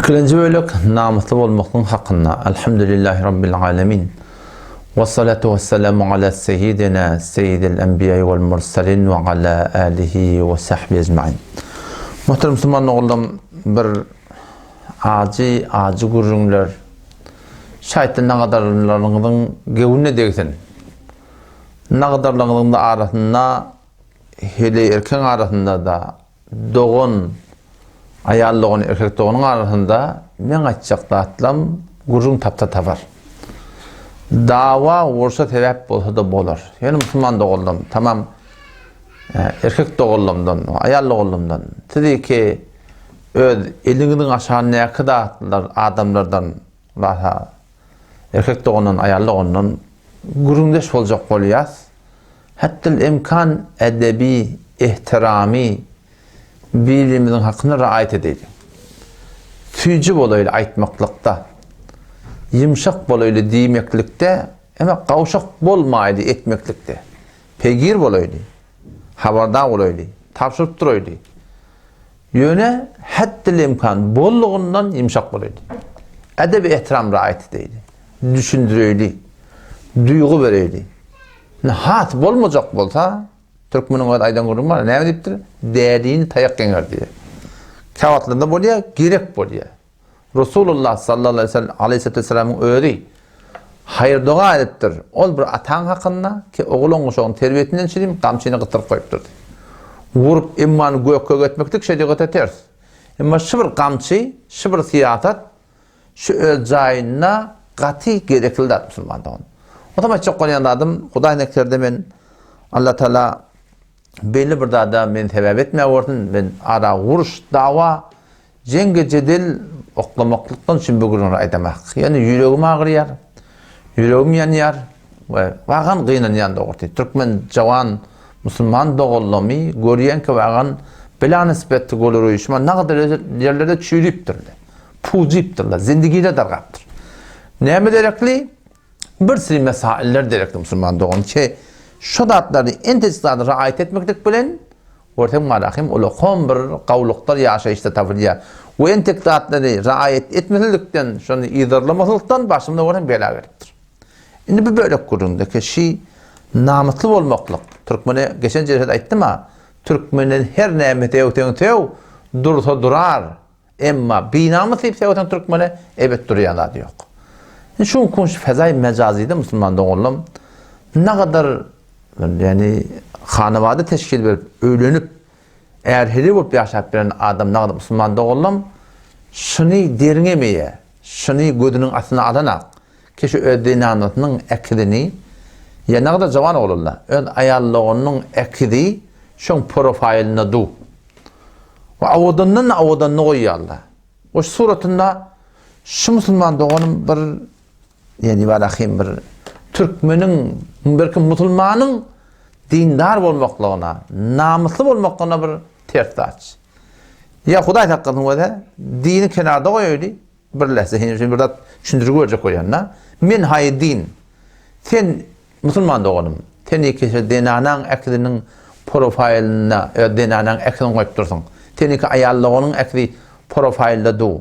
İkinci bölük namuslu olmakın hakkında. Elhamdülillahi Rabbil alemin. Ve salatu ve selamu ala seyyidina seyyidil enbiya vel mursalin ve ala alihi ve sahbihi ecmain. Muhterem Müslüman oğlum, bir acı gurrunlar şayettin ne kadarlarının gevune degsin. Ne kadarlarının da arasında hele erken arasında da doğun ayallığın erkek doğunun arasında men açacakta atlam gurrun tapta tapar. Dava olsa sebep olsa da bolar. Yani Müslüman doğuldum, tamam erkek doğuldumdan, ayallı oğlumdan. Dedi ki elinin aşağı ne kadar adamlardan varsa erkek doğunun, ayallı oğlunun gurrundeş olacak oluyaz. Hatta imkan edebi, ihtirami birbirimizin hakkını riayet edelim. Tüycü bolayla aytmaklıkta, yumuşak bolayla diymeklikte, ama kavuşak bolmaydı etmeklikte. Pegir bolayla, habardar bolayla, tapşırıp durayla. Yöne hatta imkan bolluğundan yumuşak bolayla. Edebi ihtiram riayet edelim. Düşündüreyli, duygu vereyli. Hat bolmayacak bolsa, Türkmenin o aydan gurrum var. Ne deyiptir? Değerliğini tayak genger diye. Kavatlarında boluyor, gerek boluyor. Resulullah sallallahu aleyhi ve sellem'in öğreti hayır dua ediptir. Ol bir atan hakkında ki oğlun uşağın terbiyetinden çireyim, kamçını kıtırıp koyuptur. Vurup immanı göğe etmektik şediğete ters. Ama şıbır kamçı, şıbır siyaset, şu ölcayına gati gereklidir Müslüman'da. O zaman çok konuyan adım, Huday neklerde ben Allah Teala belli bir dağda men sebep etmeye vurdun, ben ara vuruş, dava, cenge cedil oklamaklıktan için bugün aydamak. Yani yüreğim ağrıyar, yüreğim yanıyar ve vağan kıyınan yanında ortaya. Türkmen cavan, Müslüman doğullumi, görüyen ki vağan bela nispetli olur uyuşma, ne kadar yerlerde çürüyüptürler, puziptirler, zindigiyle dargaptır. Ne derekli? Bir sürü mesailler derekli Müslüman doğun ki, şu datları entesizlerine riayet etmektik bilen ortam marahim ola bir kavluklar yaşayışta tavırya ve entekdatları riayet etmelilikten şunu idarlamasılıktan başımda olan bela veriptir. Şimdi bu böyle kurunda ki şey namuslu olmaklık. Türkmen'e geçen cerhet ayttım ha, Türkmen'in her nemeti evten dursa durar emma binamuslu evten Türkmen'e evet duruyanlar yok. Şu kunş fezai mecaziydi Müslüman doğullum. Ne kadar yani hanıvadı teşkil verip öğlenip eğer heri bulup yaşayıp veren adam ne kadar Müslüman doğullum şunu derinlemeye, şunu gözünün aslına alanak ki şu ödinanatının ekidini ya ne kadar cavan olurlar ön ayallığının ekidi şun profiline du ve avudanını koyuyorlar o suratında şu Müslüman doğullum bir yani varahim bir Türkmenin, belki Müslümanın dindar olmaklığına, namuslu olmaklığına bir tertaç. Ya Huday hakkında o da dini kenarda koyuyordu. Bir lehze, şimdi burada düşündürü görecek koyanına. Men hay din. Sen Müslüman doğunum. Sen iki dinanan ekidinin profiline, dinanan ekidini koyup dursun. Sen iki ayallığının ekidi profilinde du.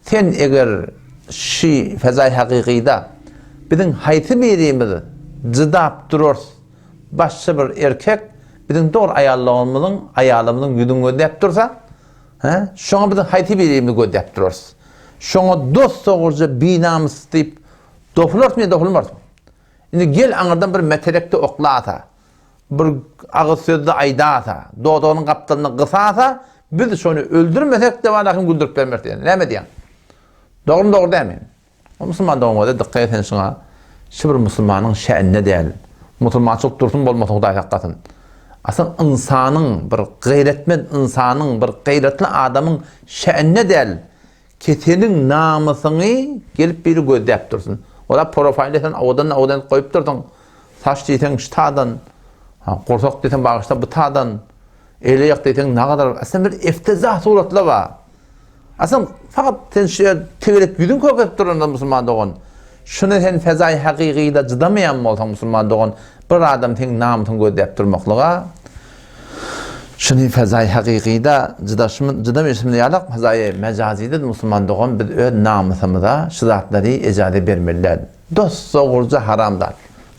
Sen eğer şi fezai hakikide bizim hayti birimizi zıdap dururuz. Başka bir erkek bizim doğru ayallığımızın yüzünü gödep dursa şuna bizim hayti birimizi gödep dururuz. Şuna dost soğurca binamız deyip dofulur mu dofulmaz mı? Şimdi gel anırdan bir meterekte okla ata, bir ağız sözde ayda ata, doğduğunun kaptanını kısa ata, biz şunu öldürmesek de var güldürüp vermek diyen. Ne mi diyen? Doğru değil mi? O Müslüman doğumda dikkat edin şuna. Şu bir Müslümanın şe'nine değil. Müslüman çok dursun bolmasın Huday hakkatın. Aslında insanın, bir gayretmen insanın, bir gayretli adamın şe'nine değil. Kesenin namusunu gelip biri gözdep dursun. O da profilde sen odan koyup durdun. Saç deysen şıtadan, korsak deysen bağışta bıtadan, eyleyak deysen ne kadar. Aslında bir iftizah suratla var. Aslında fakat sen şöyle teverek yüzün kokep durunda Müslüman doğun. Şunu sen fezai hakikide cıdamayan mı olsan Müslüman doğun, bir adam sen namusunu gözdep durmaklığa. Şunu fezai hakikide cıda müşrimli yalak fezai mecazide musulman doğan biz öz namusumuzda şu zatları icade vermeliler. Dost soğurcu haramdan.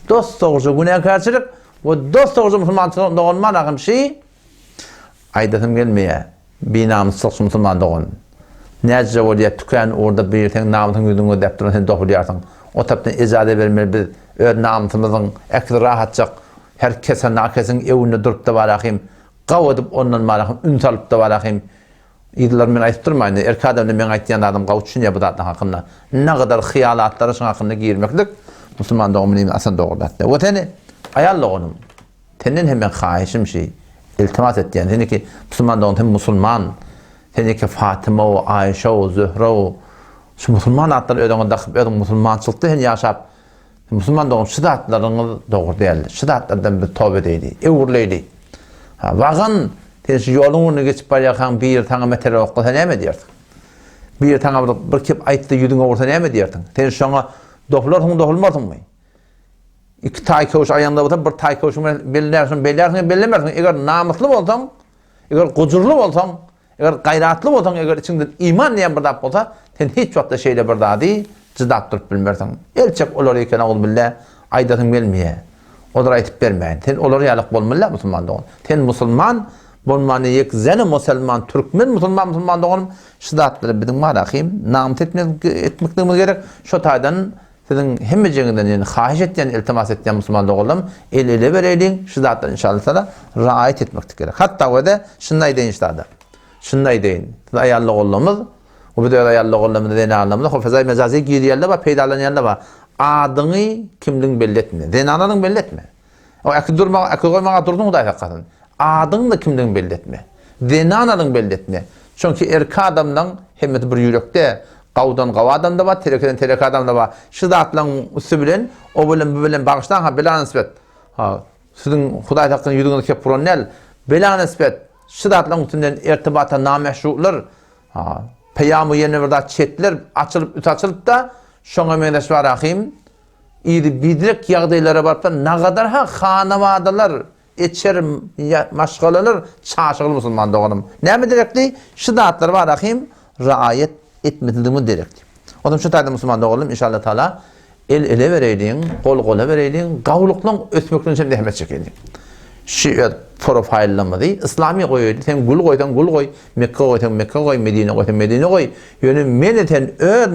Dost soğurcu günahkarçılık ve dost soğurcu musulman doğan manakım şey aydatım gelmeye bir namusluk musulman doğan. Nece olaya tüken orada bir ten namusun yüzünü deptiren sen dokuyarsın. O taptan icade vermeli biz öz namusumuzun ekli rahatçak herkesin evinde durup da varakım. Qavudub ondan malakım ün salıp da varakım. İdiler men ayıp durmayın. Erki adamda men aytyan adam qavutçun ya bu zatın hakkında. Ne kadar hiyalatları şun hakkında girmeklik musulman doğumun asan doğurdat. O teni ayalla onum. Tenin hemen xahişim şey iltimas etdiyen. Teni ki musulman doğun hem musulman. Teni ki Fatıma o, Ayşe o, Zühre o. Şu musulman atları ödüğün daqıp ödüğün musulmançılıkta hen yaşap. Musulman doğun şidatlarını doğur deyildi. Şidatlardan bir tövbe deydi. Evurleydi. Vağın tenşi yolunu geçip baryakan bir tane metre oqqa ne mi diyersin? Bir tane bir kep aytdı yüzüne orta ne mi diyersin? Tenşi şuna dohularsın dohulmarsın mı? İki tay koş ayağında bir tay koş bellersin bellemersin. Eğer namuslu bolsan, eğer gocurlu bolsan, eğer gayratlı bolsan, eğer içinde iman diyen bir dap bolsa, sen hiç vaqtda şeyle bir dadi cıdap durup bilmersin. Elçek olar eken oğul billah aydatım gelmeye. Olar aytıp vermeyin. Sen oları yalık bolmalı musulman doğun. Sen musulman bolmanı yek zene musulman, Türkmen musulman doğun. Şidatları bizim marakim namut etmekliğimiz gerek. Şu taydan sizin hemmeceğinden yani hahiş ettiyen, iltimas ettiyen musulman doğulum. El ele vereydin. Şidatları inşallah sana raayet etmeklik gerek. Hatta o da şunday deyin şidada. Şunday deyin. Ayarlı oğlumuz. O bir de ayarlı oğlumuz dene anlamında. O fezai mecazi giriyerle var, peydalan yerle var. Adını kimliğin belli etme. Zenananın belli etme. O akı koymağa durdun da hakikaten. Adını da kimliğin belli etme. Zenananın belli etme. Çünkü erki adamdan hemmeti bir yürekte qavdan qav adam da var, terekeden terek adam da var. Şidatlan üstü bilen, o bilen bu bilen bağıştan ha bela nispet. Sizin Huday hakkını yüzünüzü kep buranel bela nispet. Şidatlan üstünden irtibata nameşrular. Peyamı yerine bir daha çetler açılıp da şoňa meňdeş barakym ýa-da bidirek ýagdaýlara barıp da nagadar hanawadalar etçer maşgalalar çaşygyl musulman doğanım. Näme direkli? Şidatlar barakym raayet etmedilimi direkli. Onuň şu taýda musulman doğanım inşallah taala el ele bereýin, gol gola bereýin, gawluklyň ösmekden hem hemmet çekeýin. Şiat profillamady, İslami goýdy, sen gul goýdan gul goý, Mekke goýdan Mekke goý, Medine goýdan Medine goý. Ýöne men eten öz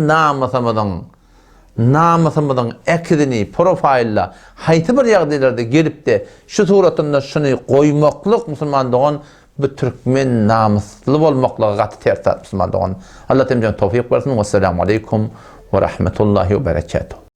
namusymyň ekidini profilla haýty bir ýagdaýlarda gelip de şu suratynda şuny goýmaklyk musulman doğan bu türkmen namusly bolmaklygy gaty tertip musulman doğan. Allah temden tawfik bersin. Assalamu aleykum ve rahmetullahi ve berekatuhu.